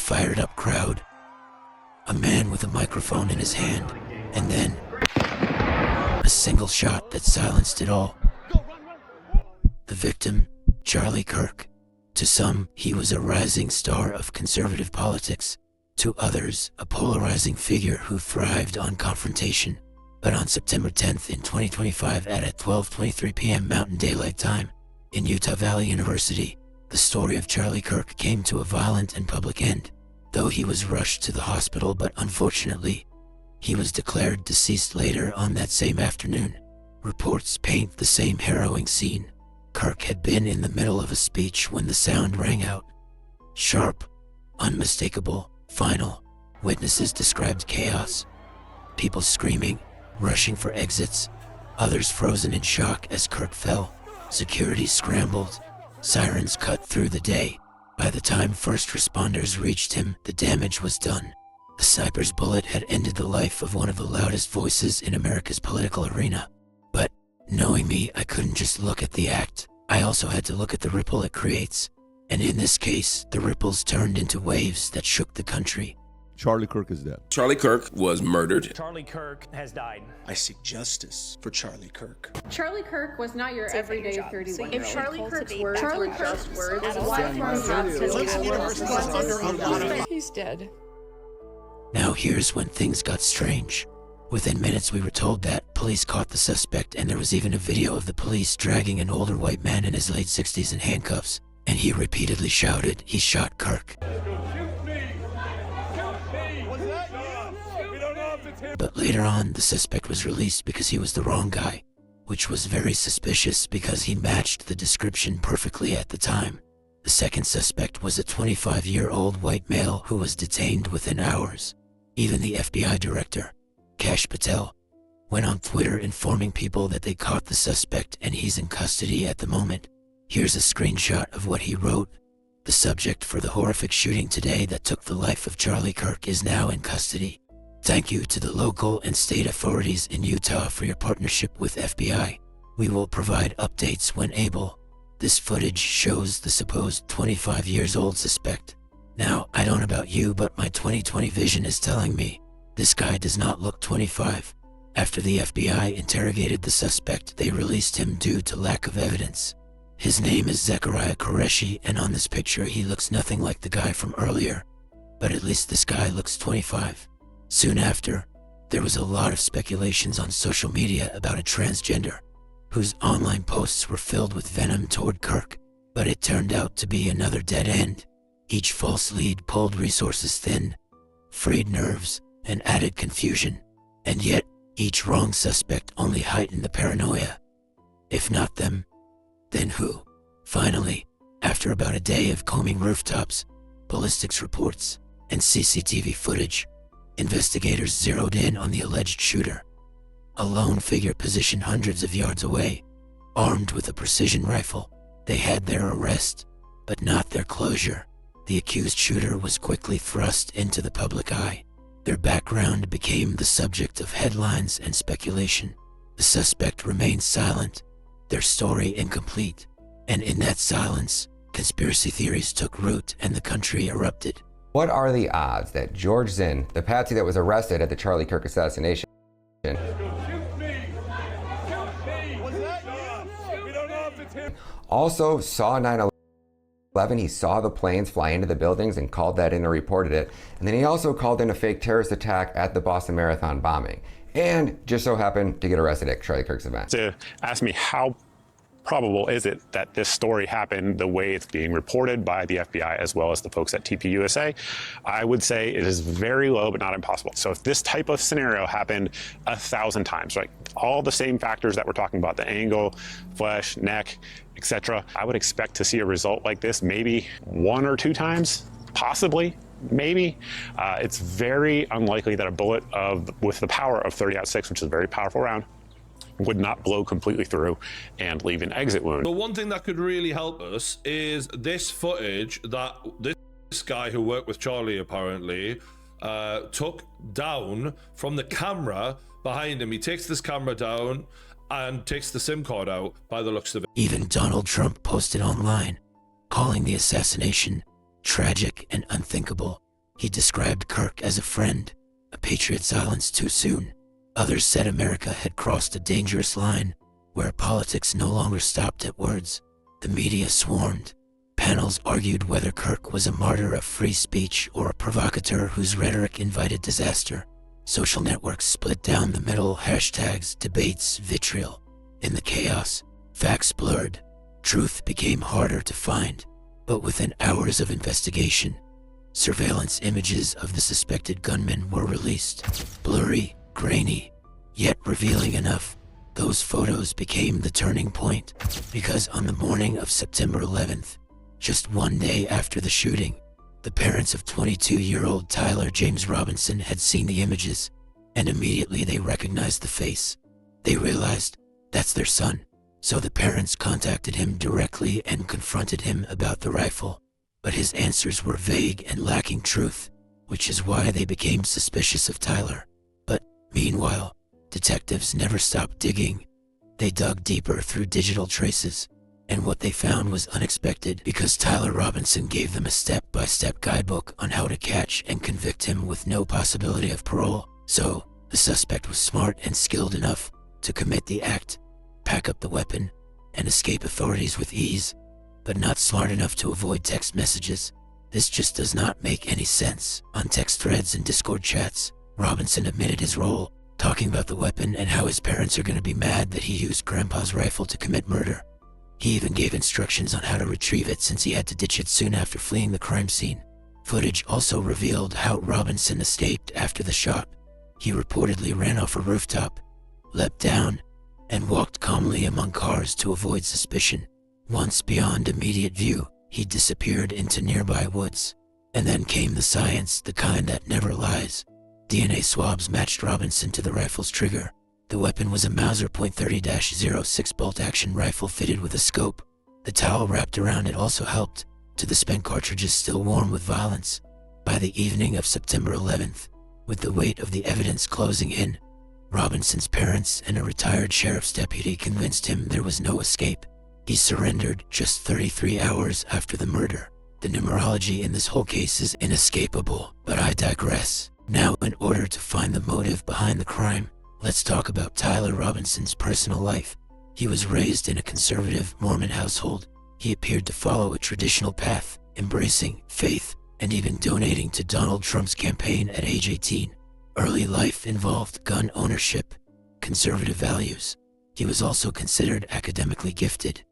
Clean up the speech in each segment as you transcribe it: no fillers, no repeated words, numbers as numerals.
fired up crowd, a man with a microphone in his hand, and then a single shot that silenced it all. The victim, Charlie Kirk. To some, he was a rising star of conservative politics. To others, a polarizing figure who thrived on confrontation. But on September 10th in 2025 at 12:23 p.m. Mountain Daylight Time, in Utah Valley University, the story of Charlie Kirk came to a violent and public end. Though he was rushed to the hospital, but unfortunately, he was declared deceased later on that same afternoon. Reports paint the same harrowing scene. Kirk had been in the middle of a speech when the sound rang out. Sharp, unmistakable, final. Witnesses described chaos. People screaming, rushing for exits. Others frozen in shock as Kirk fell. Security scrambled. Sirens cut through the day. By the time first responders reached him, the damage was done. The sniper's bullet had ended the life of one of the loudest voices in America's political arena. But, knowing me, I couldn't just look at the act. I also had to look at the ripple it creates. And in this case, the ripples turned into waves that shook the country. Charlie Kirk is dead. Charlie Kirk was murdered. Charlie Kirk has died. I seek justice for Charlie Kirk. Charlie Kirk was not your everyday 31-year-old. If Charlie Kirk's words were He's dead. Now here's when things got strange. Within minutes we were told that police caught the suspect, and there was even a video of the police dragging an older white man in his late 60s in handcuffs, and he repeatedly shouted he shot Kirk. But later on, the suspect was released because he was the wrong guy, which was very suspicious because he matched the description perfectly at the time. The second suspect was a 25-year-old white male who was detained within hours. Even the FBI director, Kash Patel, went on Twitter informing people that they caught the suspect and he's in custody at the moment. Here's a screenshot of what he wrote. The subject for the horrific shooting today that took the life of Charlie Kirk is now in custody. Thank you to the local and state authorities in Utah for your partnership with FBI. We will provide updates when able. This footage shows the supposed 25 years old suspect. Now, I don't know about you, but my 20/20 vision is telling me this guy does not look 25. After the FBI interrogated the suspect, they released him due to lack of evidence. His name is Zechariah Qureshi, and on this picture he looks nothing like the guy from earlier. But at least this guy looks 25. Soon after, there was a lot of speculations on social media about a transgender, whose online posts were filled with venom toward Kirk, but it turned out to be another dead end. Each false lead pulled resources thin, frayed nerves, and added confusion, and yet each wrong suspect only heightened the paranoia. If not them, then who? Finally, after about a day of combing rooftops, ballistics reports, and CCTV footage, investigators zeroed in on the alleged shooter. A lone figure positioned hundreds of yards away, armed with a precision rifle. They had their arrest, but not their closure. The accused shooter was quickly thrust into the public eye. Their background became the subject of headlines and speculation. The suspect remained silent, their story incomplete, and in that silence, conspiracy theories took root and the country erupted. What are the odds that George Zinn, the patsy that was arrested at the Charlie Kirk assassination, also saw 9/11? He saw the planes fly into the buildings and called that in and reported it. And then he also called in a fake terrorist attack at the Boston Marathon bombing, and just so happened to get arrested at Charlie Kirk's event. To ask me how probable is it that this story happened the way it's being reported by the FBI as well as the folks at TPUSA, I would say it is very low but not impossible. So if this type of scenario happened 1,000 times, right, all the same factors that we're talking about, the angle, flesh, neck, etc., I would expect to see a result like this maybe 1 or 2 times, possibly. Maybe. It's very unlikely that a bullet with the power of 30-06, which is a very powerful round, would not blow completely through and leave an exit wound. But one thing that could really help us is this footage that this guy who worked with Charlie apparently took down from the camera behind him. He takes this camera down and takes the SIM card out by the looks of it. Even Donald Trump posted online, calling the assassination tragic and unthinkable. He described Kirk as a friend, a patriot silenced too soon. Others said America had crossed a dangerous line where politics no longer stopped at words. The media swarmed. Panels argued whether Kirk was a martyr of free speech or a provocateur whose rhetoric invited disaster. Social networks split down the middle, hashtags, debates, vitriol. In the chaos, facts blurred. Truth became harder to find. But within hours of investigation, surveillance images of the suspected gunman were released. Blurry, grainy, yet revealing enough. Those photos became the turning point, because on the morning of September 11th, just one day after the shooting, the parents of 22-year-old Tyler James Robinson had seen the images, and immediately they recognized the face. They realized that's their son, so the parents contacted him directly and confronted him about the rifle. But his answers were vague and lacking truth, which is why they became suspicious of Tyler. But meanwhile, detectives never stopped digging. They dug deeper through digital traces, and what they found was unexpected because Tyler Robinson gave them a step-by-step guidebook on how to catch and convict him with no possibility of parole. So, the suspect was smart and skilled enough to commit the act, pack up the weapon, and escape authorities with ease, but not smart enough to avoid text messages. This just does not make any sense. On text threads and Discord chats, Robinson admitted his role, talking about the weapon and how his parents are going to be mad that he used Grandpa's rifle to commit murder. He even gave instructions on how to retrieve it since he had to ditch it soon after fleeing the crime scene. Footage also revealed how Robinson escaped after the shot. He reportedly ran off a rooftop, leapt down, and walked calmly among cars to avoid suspicion. Once beyond immediate view, he disappeared into nearby woods. And then came the science, the kind that never lies. DNA swabs matched Robinson to the rifle's trigger. The weapon was a Mauser .30-06 bolt-action rifle fitted with a scope. The towel wrapped around it also helped, to the spent cartridges still warm with violence. By the evening of September 11th, with the weight of the evidence closing in, Robinson's parents and a retired sheriff's deputy convinced him there was no escape. He surrendered just 33 hours after the murder. The numerology in this whole case is inescapable, but I digress. Now, in order to find the motive behind the crime, let's talk about Tyler Robinson's personal life. He was raised in a conservative Mormon household. He appeared to follow a traditional path, embracing faith and even donating to Donald Trump's campaign at age 18. Early life involved gun ownership, conservative values. He was also considered academically gifted.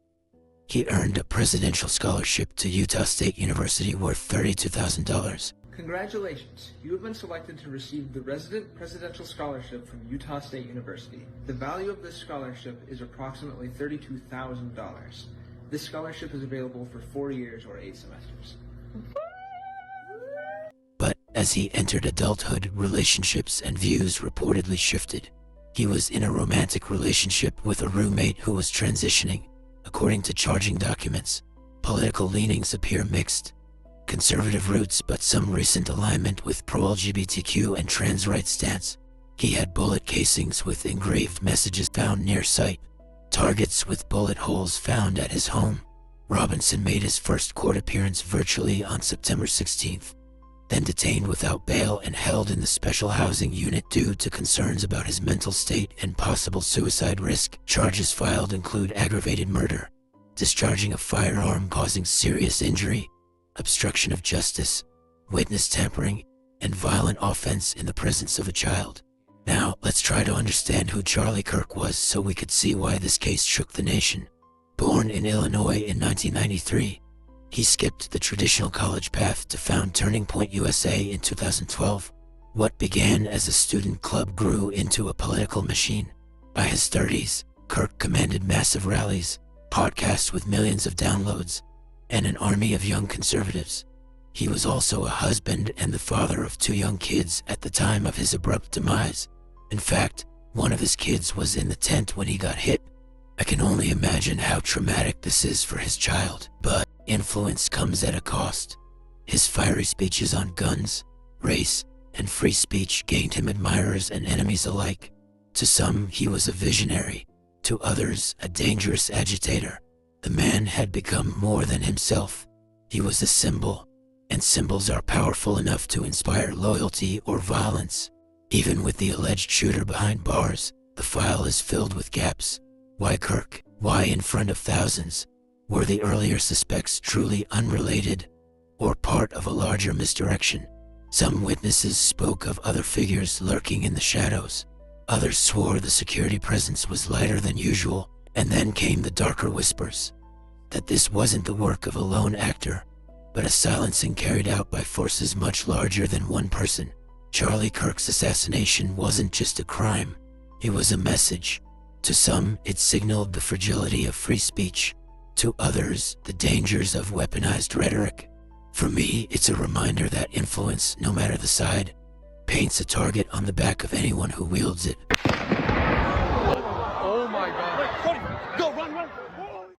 He earned a presidential scholarship to Utah State University worth $32,000. Congratulations, you have been selected to receive the Resident Presidential Scholarship from Utah State University. The value of this scholarship is approximately $32,000. This scholarship is available for 4 years or 8 semesters. But as he entered adulthood, relationships and views reportedly shifted. He was in a romantic relationship with a roommate who was transitioning. According to charging documents, political leanings appear mixed. Conservative roots, but some recent alignment with pro-LGBTQ and trans rights stance. He had bullet casings with engraved messages found near site, targets with bullet holes found at his home. Robinson made his first court appearance virtually on September 16th, then detained without bail and held in the special housing unit due to concerns about his mental state and possible suicide risk. Charges filed include aggravated murder, discharging a firearm causing serious injury, obstruction of justice, witness tampering, and violent offense in the presence of a child. Now, let's try to understand who Charlie Kirk was so we could see why this case shook the nation. Born in Illinois in 1993, he skipped the traditional college path to found Turning Point USA in 2012. What began as a student club grew into a political machine. By his 30s, Kirk commanded massive rallies, podcasts with millions of downloads, and an army of young conservatives. He was also a husband and the father of 2 young kids at the time of his abrupt demise. In fact, one of his kids was in the tent when he got hit. I can only imagine how traumatic this is for his child, but influence comes at a cost. His fiery speeches on guns, race, and free speech gained him admirers and enemies alike. To some, he was a visionary. To others, a dangerous agitator. The man had become more than himself. He was a symbol, and symbols are powerful enough to inspire loyalty or violence. Even with the alleged shooter behind bars, the file is filled with gaps. Why Kirk? Why in front of thousands? Were the earlier suspects truly unrelated or part of a larger misdirection? Some witnesses spoke of other figures lurking in the shadows. Others swore the security presence was lighter than usual, and then came the darker whispers that this wasn't the work of a lone actor, but a silencing carried out by forces much larger than one person. Charlie Kirk's assassination wasn't just a crime, it was a message. To some, it signaled the fragility of free speech. To others, the dangers of weaponized rhetoric. For me, it's a reminder that influence, no matter the side, paints a target on the back of anyone who wields it.